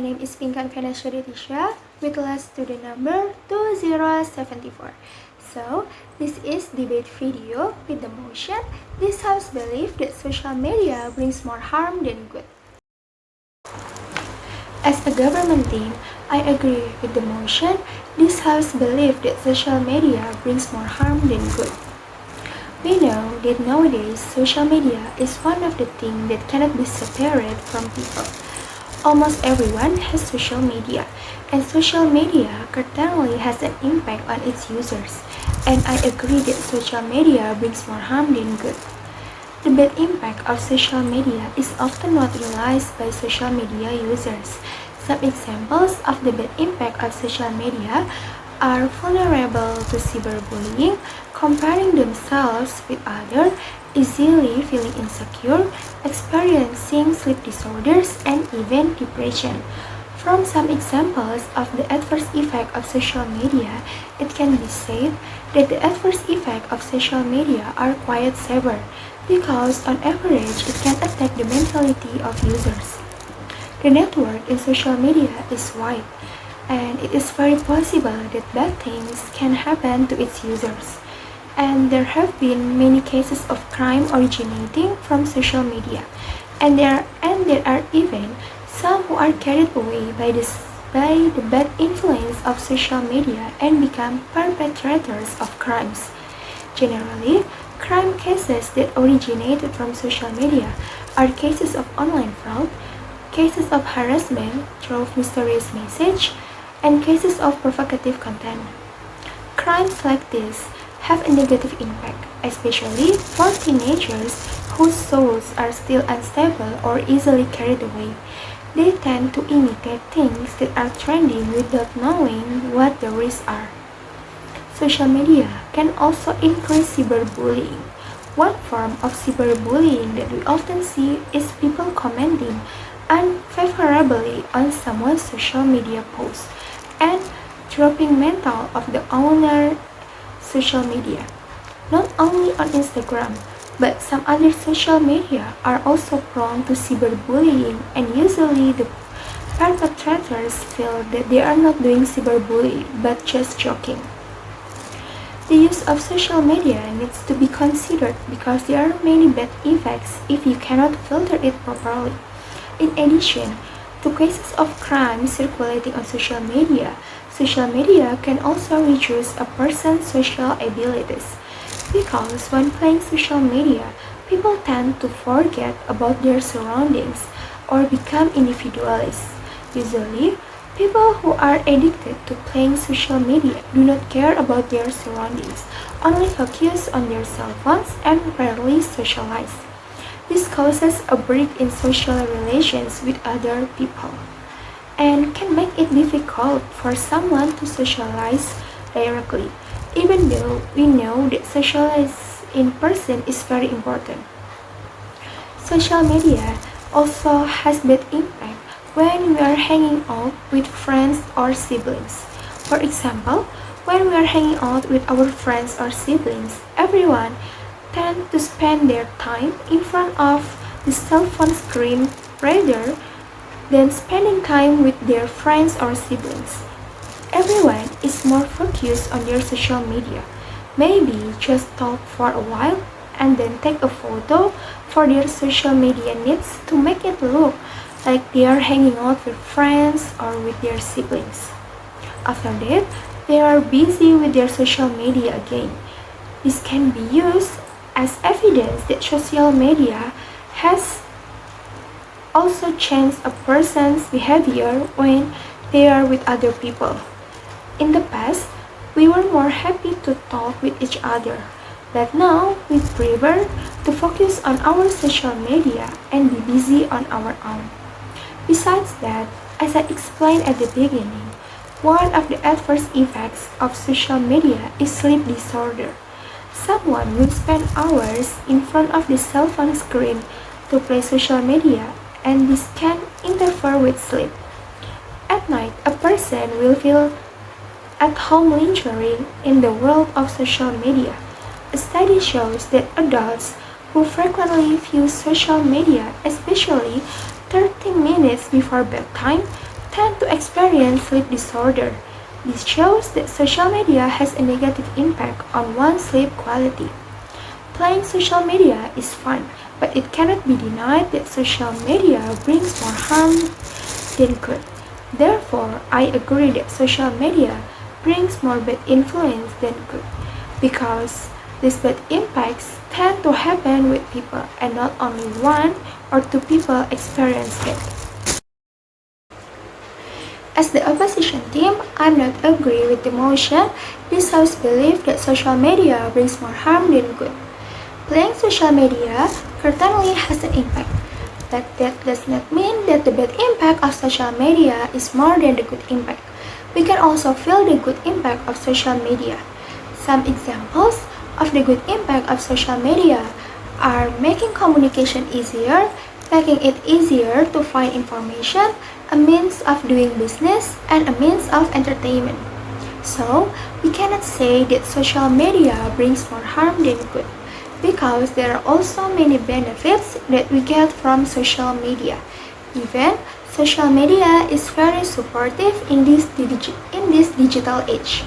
My name is Pinkhan Venasha with last student number 2074. So, this is debate video with the motion. This house believes that social media brings more harm than good. As a government team, I agree with the motion. This house believes that social media brings more harm than good. We know that nowadays social media is one of the things that cannot be separated from people. Almost everyone has social media, and social media certainly has an impact on its users. And I agree that social media brings more harm than good. The bad impact of social media is often not realized by social media users. Some examples of the bad impact of social media are vulnerable to cyberbullying, comparing themselves with others, easily feeling insecure, experiencing sleep disorders, and even depression. From some examples of the adverse effect of social media, it can be said that the adverse effect of social media are quite severe because on average it can attack the mentality of users. The network in social media is wide, and it is very possible that bad things can happen to its users. And there have been many cases of crime originating from social media, and there are even some who are carried away by the bad influence of social media and become perpetrators of crimes. Generally, crime cases that originated from social media are cases of online fraud, cases of harassment through mysterious message, and cases of provocative content. Crimes like this have a negative impact, especially for teenagers whose souls are still unstable or easily carried away. They tend to imitate things that are trending without knowing what the risks are. Social media can also increase cyberbullying. One form of cyberbullying that we often see is people commenting unfavorably on someone's social media post and dropping mental of the owner social media. Not only on Instagram, but some other social media are also prone to cyberbullying, and usually the perpetrators feel that they are not doing cyberbullying but just joking. The use of social media needs to be considered because there are many bad effects if you cannot filter it properly. In addition to cases of crime circulating on social media can also reduce a person's social abilities. Because when playing social media, people tend to forget about their surroundings or become individualists. Usually, people who are addicted to playing social media do not care about their surroundings, only focus on their cell phones and rarely socialize. This causes a break in social relations with other people and can make it difficult for someone to socialize directly, even though we know that socialize in person is very important. Social media also has bad impact when we are hanging out with friends or siblings. For example, when we are hanging out with our friends or siblings, everyone tend to spend their time in front of the cell phone screen rather than spending time with their friends or siblings. Everyone is more focused on their social media. Maybe just talk for a while and then take a photo for their social media needs to make it look like they are hanging out with friends or with their siblings. After that, they are busy with their social media again. This can be used as evidence that social media has also changed a person's behavior when they are with other people. In the past, we were more happy to talk with each other, but now we prefer to focus on our social media and be busy on our own. Besides that, as I explained at the beginning, one of the adverse effects of social media is sleep disorder. Someone will spend hours in front of the cell phone screen to play social media, and this can interfere with sleep. At night, a person will feel at home lingering in the world of social media. A study shows that adults who frequently view social media, especially 30 minutes before bedtime, tend to experience sleep disorder. This shows that social media has a negative impact on one's sleep quality. Playing social media is fun, but it cannot be denied that social media brings more harm than good. Therefore, I agree that social media brings more bad influence than good, because these bad impacts tend to happen with people and not only one or two people experience it. As the opposition team, I'm not agree with the motion. This house believes that social media brings more harm than good. Playing social media certainly has an impact, but that does not mean that the bad impact of social media is more than the good impact. We can also feel the good impact of social media. Some examples of the good impact of social media are making communication easier, making it easier to find information, a means of doing business, and a means of entertainment. So, we cannot say that social media brings more harm than good, because there are also many benefits that we get from social media. Even social media is very supportive in this digital age.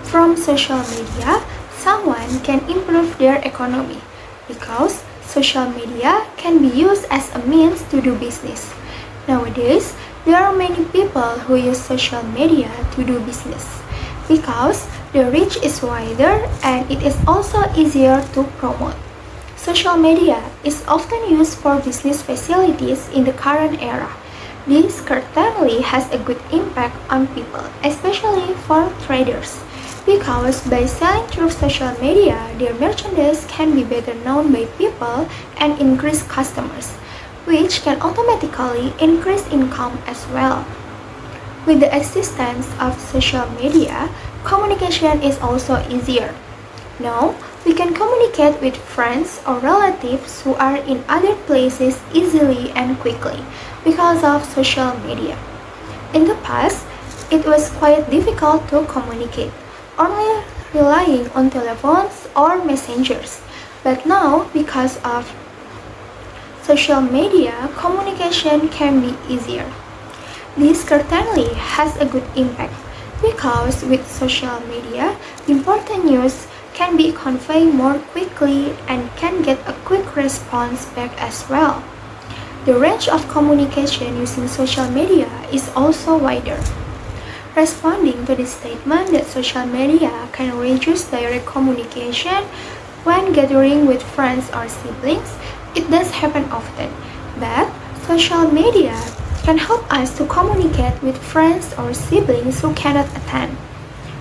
From social media, someone can improve their economy, because social media can be used as a means to do business. Nowadays, there are many people who use social media to do business, because the reach is wider and it is also easier to promote. Social media is often used for business facilities in the current era. This certainly has a good impact on people, especially for traders, because by selling through social media, their merchandise can be better known by people and increase customers, which can automatically increase income as well. With the existence of social media, communication is also easier. Now, we can communicate with friends or relatives who are in other places easily and quickly because of social media. In the past, it was quite difficult to communicate, only relying on telephones or messengers. But now, because of social media, communication can be easier. This certainly has a good impact, because with social media, important news can be conveyed more quickly and can get a quick response back as well. The range of communication using social media is also wider. Responding to the statement that social media can reduce direct communication when gathering with friends or siblings, it does happen often, but social media can help us to communicate with friends or siblings who cannot attend.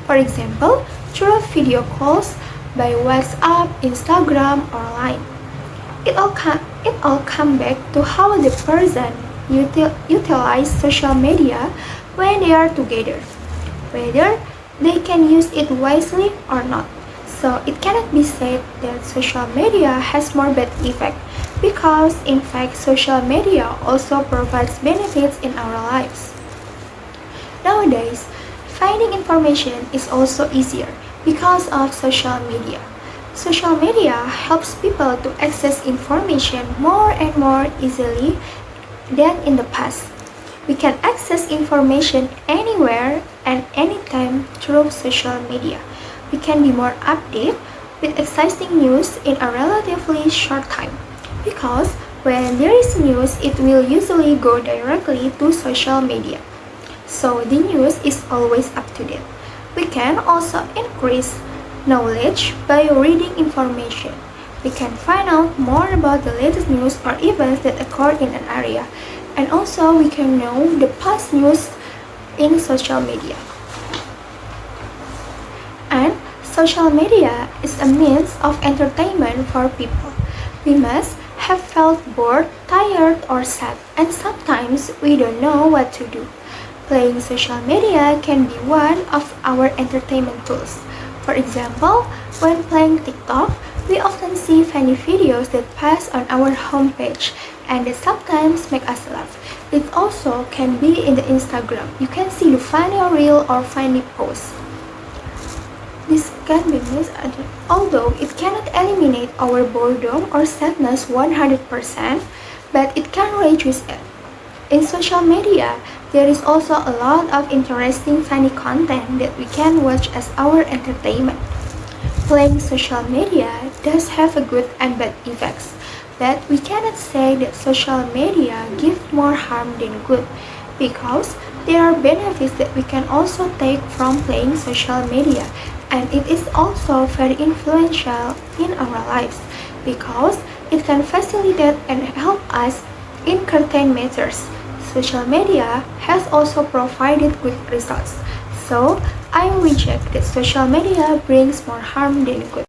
For example, through video calls by WhatsApp, Instagram, or Line. It all comes back to how the person utilize social media when they are together, whether they can use it wisely or not. So it cannot be said that social media has more bad effect, because in fact social media also provides benefits in our lives. Nowadays, finding information is also easier because of social media. Social media helps people to access information more and more easily than in the past. We can access information anywhere and anytime through social media. We can be more updated with exciting news in a relatively short time, because when there is news, it will usually go directly to social media. So the news is always up to date. We can also increase knowledge by reading information. We can find out more about the latest news or events that occur in an area, and also we can know the past news in social media. And social media is a means of entertainment for people. We must have felt bored, tired, or sad, and sometimes we don't know what to do. Playing social media can be one of our entertainment tools. For example, when playing TikTok, we often see funny videos that pass on our homepage and that sometimes make us laugh. It also can be in the Instagram. You can see the funny reel or funny post. This can be missed, although it cannot eliminate our boredom or sadness 100%, but it can reduce it. In social media, There is also a lot of interesting funny content that we can watch as our entertainment. Playing social media does have a good and bad effects, but we cannot say that social media gives more harm than good, because there are benefits that we can also take from playing social media, and it is also very influential in our lives because it can facilitate and help us in certain matters. Social media has also provided good results, so I reject that social media brings more harm than good.